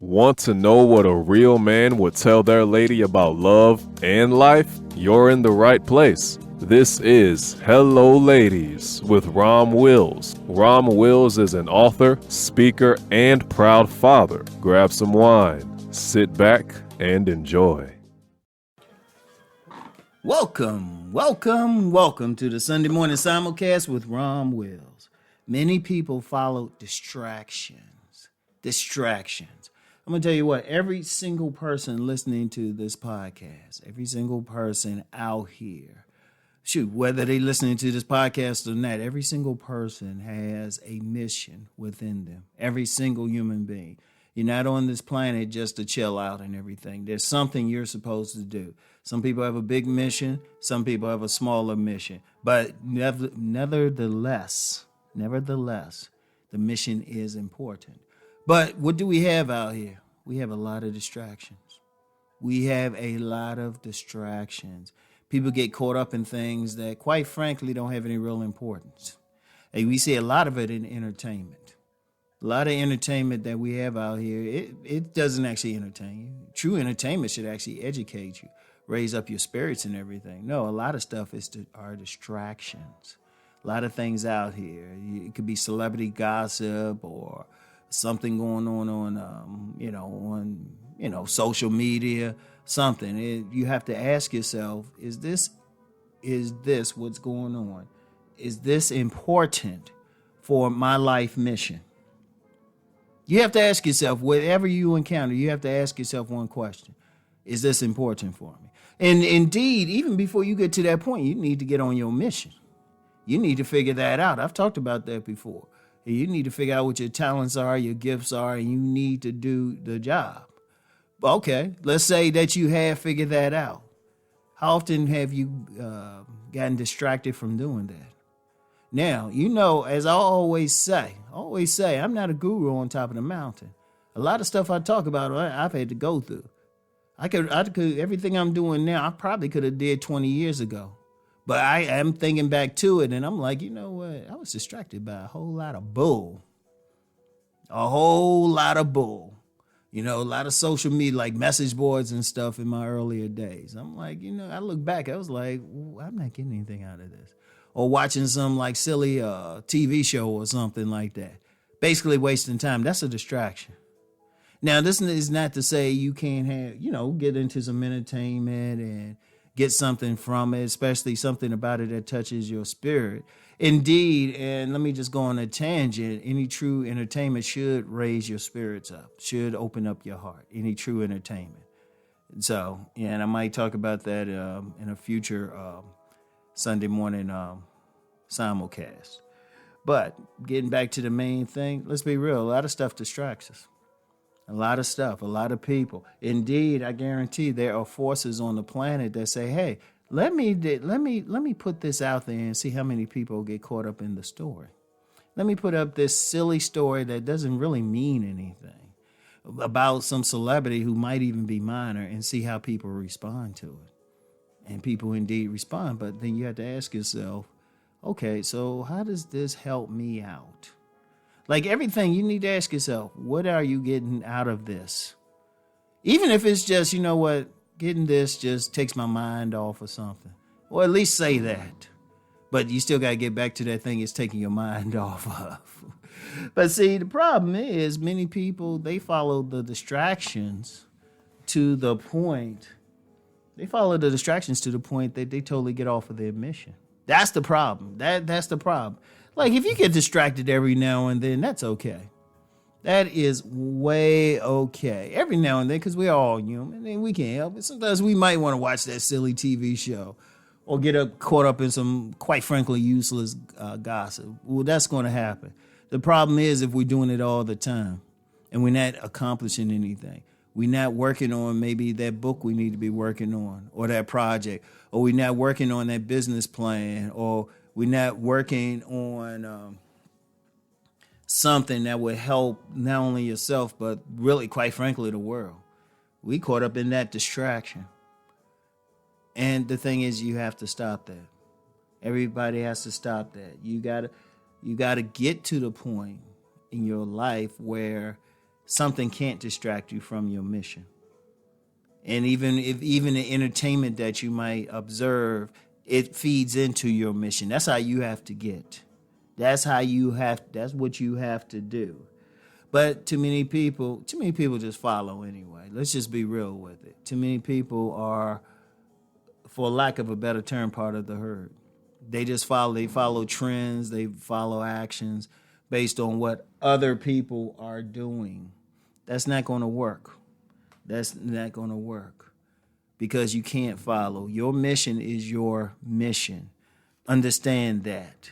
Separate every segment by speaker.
Speaker 1: Want to know what a real man would tell their lady about love and life? You're in the right place. This is Hello Ladies with Rom Wills. Rom Wills is an author, speaker, and proud father. Grab some wine, sit back, and enjoy.
Speaker 2: Welcome to the Sunday morning simulcast with Rom Wills. Many people follow distractions. I'm going to tell you what, every single person listening to this podcast, every single person out here, whether they listening to this podcast or not, every single person has a mission within them. Every single human being. You're not on this planet just to chill out and everything. There's something you're supposed to do. Some people have a big mission. Some people have a smaller mission. But nevertheless, the mission is important. But what do we have out here? We have a lot of distractions. People get caught up in things that, quite frankly, don't have any real importance. And we see a lot of it in entertainment. A lot of entertainment that we have out here, it doesn't actually entertain you. True entertainment should actually educate you, raise up your spirits and everything. No, a lot of stuff are distractions. A lot of things out here. It could be celebrity gossip or something going on social media, something. You have to ask yourself, is this what's going on? Is this important for my life mission? You have to ask yourself, whatever you encounter, you have to ask yourself one question. Is this important for me? And indeed, even before you get to that point, you need to get on your mission. You need to figure that out. I've talked about that before. You need to figure out what your talents are, your gifts are, and you need to do the job. Okay, let's say that you have figured that out. How often have you gotten distracted from doing that? Now, as I always say, I'm not a guru on top of the mountain. A lot of stuff I talk about, I've had to go through. I could everything I'm doing now, I probably could have did 20 years ago. But I am thinking back to it, and I'm like, you know what? I was distracted by a whole lot of bull. A lot of social media, like message boards and stuff in my earlier days. I'm like, I look back, I was like, I'm not getting anything out of this. Or watching some like silly TV show or something like that. Basically wasting time. That's a distraction. Now, this is not to say you can't get into some entertainment and get something from it, especially something about it that touches your spirit. Indeed, and let me just go on a tangent, any true entertainment should raise your spirits up, should open up your heart, any true entertainment. So, and I might talk about that in a future Sunday morning simulcast. But getting back to the main thing, let's be real, a lot of stuff distracts us. A lot of stuff, a lot of people. Indeed, I guarantee there are forces on the planet that say, hey, let me put this out there and see how many people get caught up in the story. Let me put up this silly story that doesn't really mean anything about some celebrity who might even be minor and see how people respond to it. And people indeed respond, but then you have to ask yourself, okay, so how does this help me out? Like everything, you need to ask yourself, what are you getting out of this? Even if it's just, getting this just takes my mind off of something. Or at least say that. But you still got to get back to that thing it's taking your mind off of. But see, the problem is many people, they follow the distractions to the point. They follow the distractions to the point that they totally get off of their mission. That's the problem. That's the problem. Like, if you get distracted every now and then, that's okay. That is way okay. Every now and then, because we're all human and we can't help it. Sometimes we might want to watch that silly TV show or get caught up in some, quite frankly, useless gossip. Well, that's going to happen. The problem is if we're doing it all the time and we're not accomplishing anything. We're not working on maybe that book we need to be working on or that project, or we're not working on that business plan, or we're not working on something that would help not only yourself, but really, quite frankly, the world. We caught up in that distraction. And the thing is, you have to stop that. Everybody has to stop that. You gotta get to the point in your life where something can't distract you from your mission. And even the entertainment that you might observe, it feeds into your mission. That's how you have to get. That's what you have to do. But too many people just follow anyway. Let's just be real with it. Too many people are, for lack of a better term, part of the herd. They just follow trends, they follow actions based on what other people are doing. That's not going to work. That's not going to work because you can't follow. Your mission is your mission. Understand that.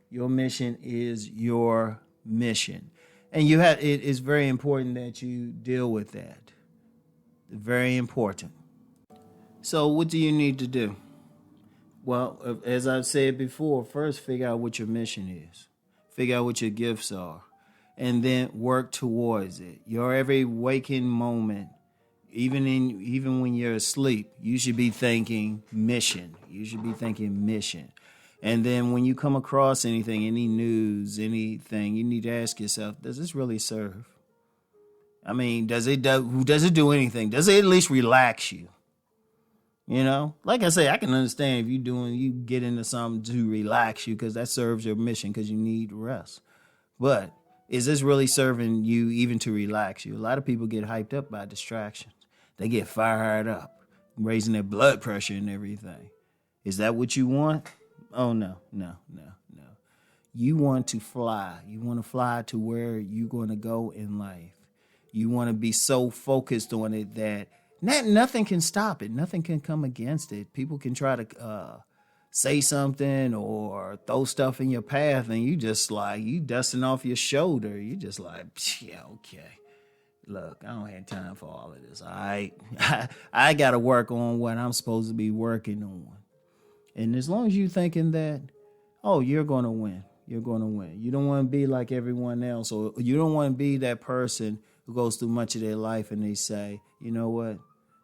Speaker 2: Your mission is your mission. And it is very important that you deal with that. Very important. So what do you need to do? Well, as I've said before, first figure out what your mission is. Figure out what your gifts are. And then work towards it. Your every waking moment, even when you're asleep, you should be thinking mission. You should be thinking mission. And then when you come across anything, any news, anything, you need to ask yourself, does this really serve? I mean, does it do anything? Does it at least relax you? You know, like I say, I can understand if you get into something to relax you because that serves your mission because you need rest. But is this really serving you even to relax you? A lot of people get hyped up by distractions. They get fired up, raising their blood pressure and everything. Is that what you want? Oh, no. You want to fly. You want to fly to where you're going to go in life. You want to be so focused on it that nothing can stop it. Nothing can come against it. People can try to say something or throw stuff in your path, and you just like, you dusting off your shoulder. You just like, yeah, okay. Look, I don't have time for all of this. All right. I got to work on what I'm supposed to be working on. And as long as you're thinking that, oh, you're going to win. You're going to win. You don't want to be like everyone else, or you don't want to be that person who goes through much of their life and they say, you know what?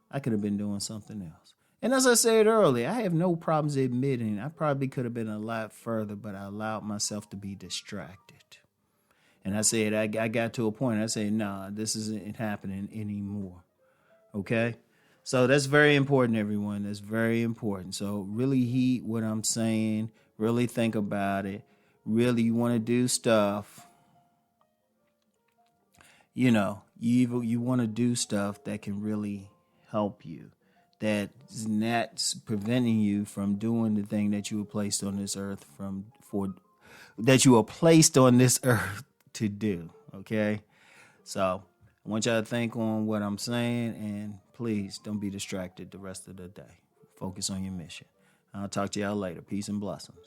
Speaker 2: I could have been doing something else. And as I said earlier, I have no problems admitting I probably could have been a lot further, but I allowed myself to be distracted. And I said, I got to a point, I said, nah, this isn't happening anymore. Okay? So that's very important, everyone. That's very important. So really heed what I'm saying. Really think about it. Really, you want to do stuff. You know, you want to do stuff that can really help you. That's not preventing you from doing the thing that you were placed on this earth to do. Okay? So I want y'all to think on what I'm saying, and please don't be distracted the rest of the day. Focus on your mission. I'll talk to y'all later. Peace and blessings.